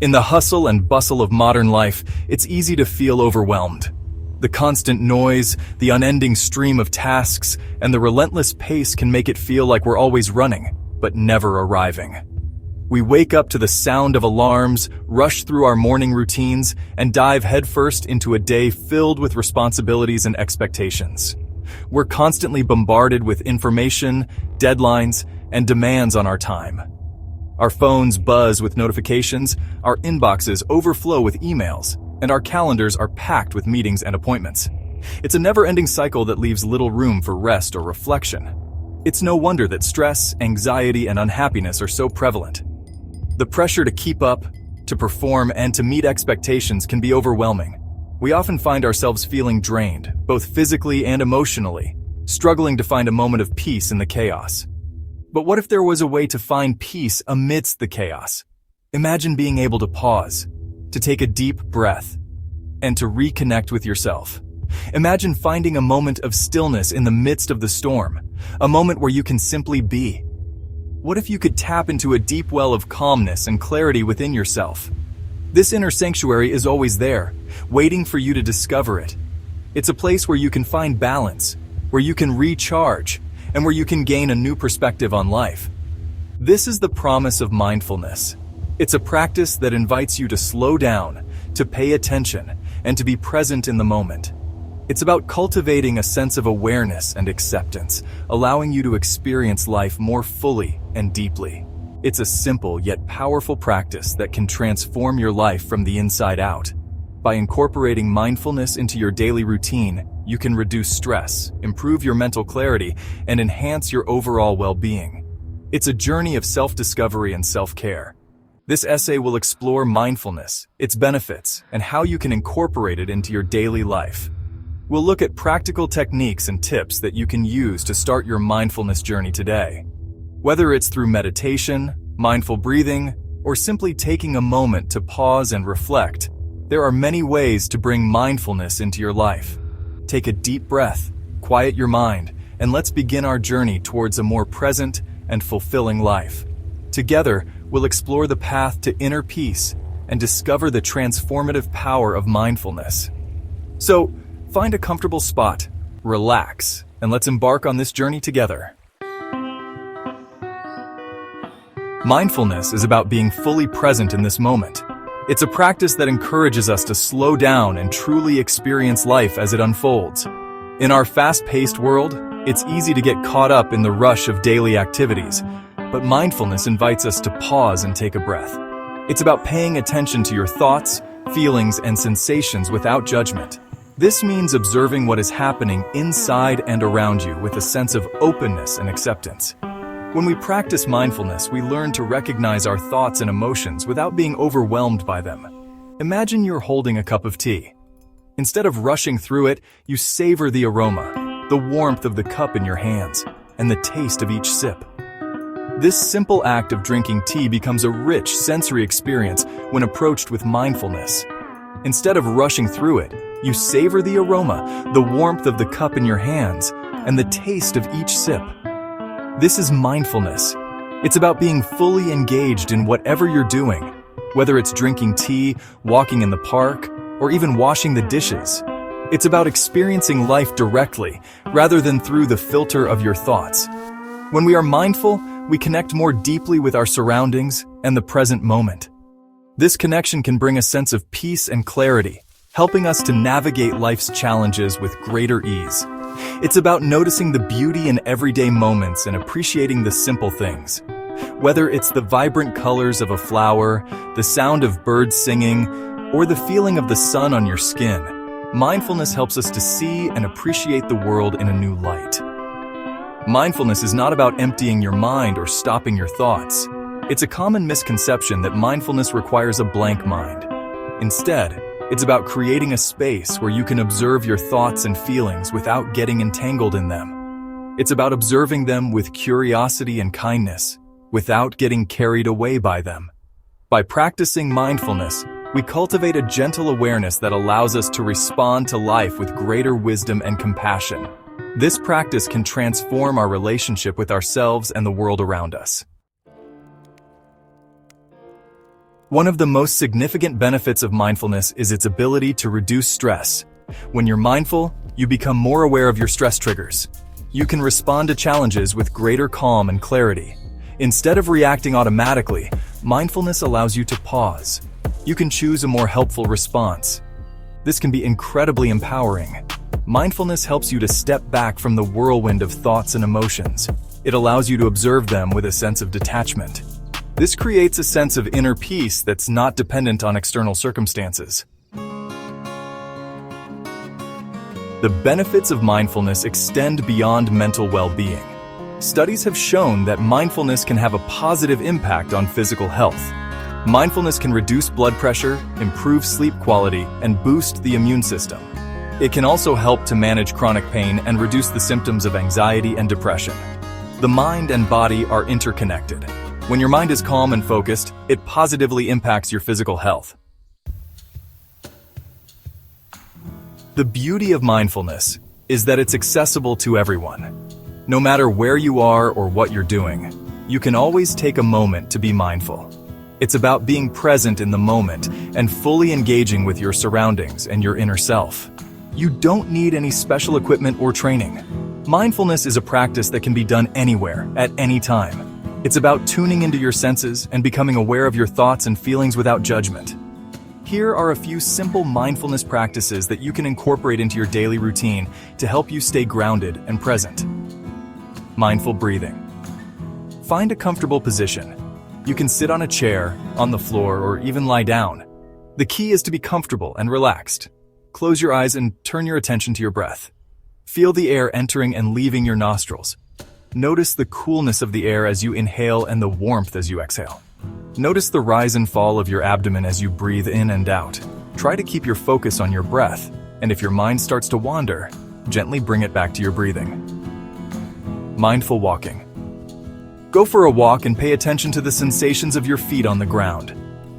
In the hustle and bustle of modern life, it's easy to feel overwhelmed. The constant noise, the unending stream of tasks, and the relentless pace can make it feel like we're always running, but never arriving. We wake up to the sound of alarms, rush through our morning routines, and dive headfirst into a day filled with responsibilities and expectations. We're constantly bombarded with information, deadlines, and demands on our time. Our phones buzz with notifications, our inboxes overflow with emails, and our calendars are packed with meetings and appointments. It's a never-ending cycle that leaves little room for rest or reflection. It's no wonder that stress, anxiety, and unhappiness are so prevalent. The pressure to keep up, to perform, and to meet expectations can be overwhelming. We often find ourselves feeling drained, both physically and emotionally, struggling to find a moment of peace in the chaos. But what if there was a way to find peace amidst the chaos? Imagine being able to pause, to take a deep breath, and to reconnect with yourself. Imagine finding a moment of stillness in the midst of the storm, a moment where you can simply be. What if you could tap into a deep well of calmness and clarity within yourself? This inner sanctuary is always there, waiting for you to discover it. It's a place where you can find balance, where you can recharge, and where you can gain a new perspective on life. This is the promise of mindfulness. It's a practice that invites you to slow down, to pay attention, and to be present in the moment. It's about cultivating a sense of awareness and acceptance, allowing you to experience life more fully and deeply. It's a simple yet powerful practice that can transform your life from the inside out. By incorporating mindfulness into your daily routine, you can reduce stress, improve your mental clarity, and enhance your overall well-being. It's a journey of self-discovery and self-care. This essay will explore mindfulness, its benefits, and how you can incorporate it into your daily life. We'll look at practical techniques and tips that you can use to start your mindfulness journey today. Whether it's through meditation, mindful breathing, or simply taking a moment to pause and reflect, there are many ways to bring mindfulness into your life. Take a deep breath, quiet your mind, and let's begin our journey towards a more present and fulfilling life. Together, we'll explore the path to inner peace and discover the transformative power of mindfulness. So, find a comfortable spot, relax, and let's embark on this journey together. Mindfulness is about being fully present in this moment. It's a practice that encourages us to slow down and truly experience life as it unfolds. In our fast-paced world, it's easy to get caught up in the rush of daily activities, but mindfulness invites us to pause and take a breath. It's about paying attention to your thoughts, feelings, and sensations without judgment. This means observing what is happening inside and around you with a sense of openness and acceptance. When we practice mindfulness, we learn to recognize our thoughts and emotions without being overwhelmed by them. Imagine you're holding a cup of tea. Instead of rushing through it, you savor the aroma, the warmth of the cup in your hands, and the taste of each sip. This simple act of drinking tea becomes a rich sensory experience when approached with mindfulness. Instead of rushing through it, you savor the aroma, the warmth of the cup in your hands, and the taste of each sip. This is mindfulness. It's about being fully engaged in whatever you're doing, whether it's drinking tea, walking in the park, or even washing the dishes. It's about experiencing life directly, rather than through the filter of your thoughts. When we are mindful, we connect more deeply with our surroundings and the present moment. This connection can bring a sense of peace and clarity, helping us to navigate life's challenges with greater ease. It's about noticing the beauty in everyday moments and appreciating the simple things. Whether it's the vibrant colors of a flower, the sound of birds singing, or the feeling of the sun on your skin, mindfulness helps us to see and appreciate the world in a new light. Mindfulness is not about emptying your mind or stopping your thoughts. It's a common misconception that mindfulness requires a blank mind. Instead, it's about creating a space where you can observe your thoughts and feelings without getting entangled in them. It's about observing them with curiosity and kindness, without getting carried away by them. By practicing mindfulness, we cultivate a gentle awareness that allows us to respond to life with greater wisdom and compassion. This practice can transform our relationship with ourselves and the world around us. One of the most significant benefits of mindfulness is its ability to reduce stress. When you're mindful, you become more aware of your stress triggers. You can respond to challenges with greater calm and clarity. Instead of reacting automatically, mindfulness allows you to pause. You can choose a more helpful response. This can be incredibly empowering. Mindfulness helps you to step back from the whirlwind of thoughts and emotions. It allows you to observe them with a sense of detachment. This creates a sense of inner peace that's not dependent on external circumstances. The benefits of mindfulness extend beyond mental well-being. Studies have shown that mindfulness can have a positive impact on physical health. Mindfulness can reduce blood pressure, improve sleep quality, and boost the immune system. It can also help to manage chronic pain and reduce the symptoms of anxiety and depression. The mind and body are interconnected. When your mind is calm and focused, it positively impacts your physical health. The beauty of mindfulness is that it's accessible to everyone. No matter where you are or what you're doing, you can always take a moment to be mindful. It's about being present in the moment and fully engaging with your surroundings and your inner self. You don't need any special equipment or training. Mindfulness is a practice that can be done anywhere, at any time. It's about tuning into your senses and becoming aware of your thoughts and feelings without judgment. Here are a few simple mindfulness practices that you can incorporate into your daily routine to help you stay grounded and present. Mindful breathing. Find a comfortable position. You can sit on a chair, on the floor, or even lie down. The key is to be comfortable and relaxed. Close your eyes and turn your attention to your breath. Feel the air entering and leaving your nostrils. Notice the coolness of the air as you inhale and the warmth as you exhale. Notice the rise and fall of your abdomen as you breathe in and out. Try to keep your focus on your breath, and if your mind starts to wander, gently bring it back to your breathing. Mindful walking. Go for a walk and pay attention to the sensations of your feet on the ground.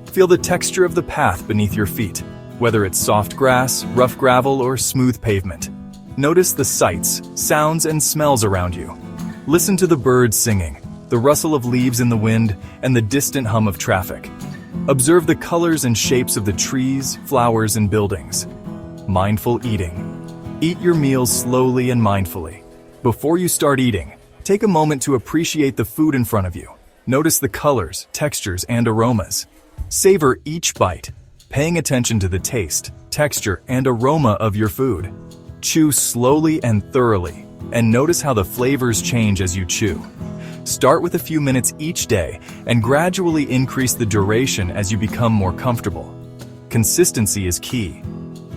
Feel the texture of the path beneath your feet, whether it's soft grass, rough gravel, or smooth pavement. Notice the sights, sounds, and smells around you. Listen to the birds singing, the rustle of leaves in the wind, and the distant hum of traffic. Observe the colors and shapes of the trees, flowers, and buildings. Mindful eating. Eat your meals slowly and mindfully. Before you start eating, take a moment to appreciate the food in front of you. Notice the colors, textures, and aromas. Savor each bite, paying attention to the taste, texture, and aroma of your food. Chew slowly and thoroughly, and notice how the flavors change as you chew. Start with a few minutes each day and gradually increase the duration as you become more comfortable. Consistency is key.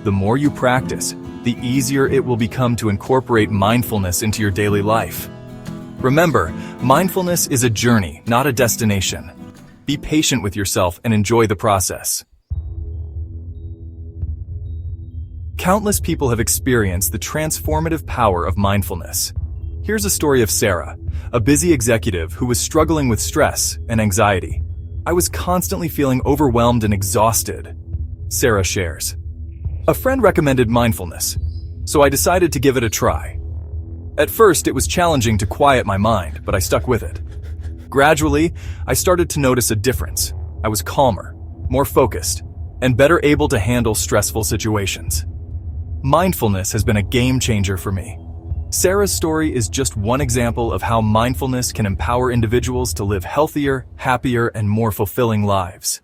The more you practice, the easier it will become to incorporate mindfulness into your daily life. Remember, mindfulness is a journey, not a destination. Be patient with yourself and enjoy the process. Countless people have experienced the transformative power of mindfulness. Here's a story of Sarah, a busy executive who was struggling with stress and anxiety. "I was constantly feeling overwhelmed and exhausted," Sarah shares. "A friend recommended mindfulness, so I decided to give it a try. At first, it was challenging to quiet my mind, but I stuck with it. Gradually, I started to notice a difference. I was calmer, more focused, and better able to handle stressful situations. Mindfulness has been a game changer for me." Sarah's story is just one example of how mindfulness can empower individuals to live healthier, happier, and more fulfilling lives.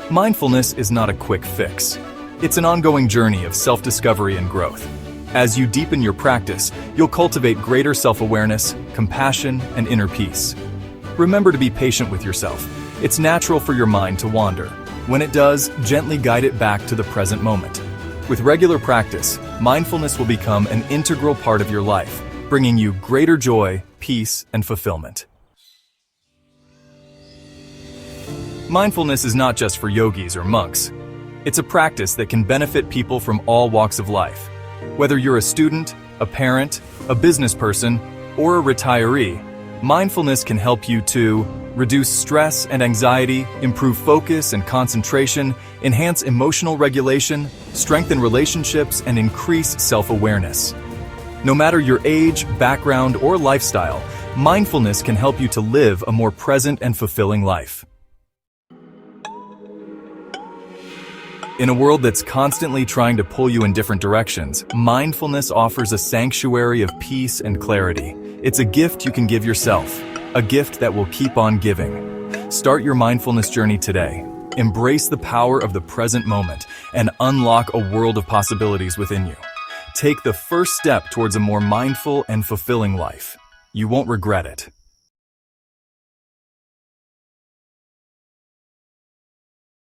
Mindfulness is not a quick fix. It's an ongoing journey of self-discovery and growth. As you deepen your practice, you'll cultivate greater self-awareness, compassion, and inner peace. Remember to be patient with yourself. It's natural for your mind to wander. When it does, gently guide it back to the present moment. With regular practice, mindfulness will become an integral part of your life, bringing you greater joy, peace, and fulfillment. Mindfulness is not just for yogis or monks. It's a practice that can benefit people from all walks of life. Whether you're a student, a parent, a business person, or a retiree, mindfulness can help you to reduce stress and anxiety, improve focus and concentration, enhance emotional regulation, strengthen relationships, and increase self-awareness. No matter your age, background, or lifestyle, Mindfulness can help you to live a more present and fulfilling life. In a world that's constantly trying to pull you in different directions, mindfulness offers a sanctuary of peace and clarity. It's a gift you can give yourself, a gift that will keep on giving. Start your mindfulness journey today. Embrace the power of the present moment and unlock a world of possibilities within you. Take the first step towards a more mindful and fulfilling life. You won't regret it.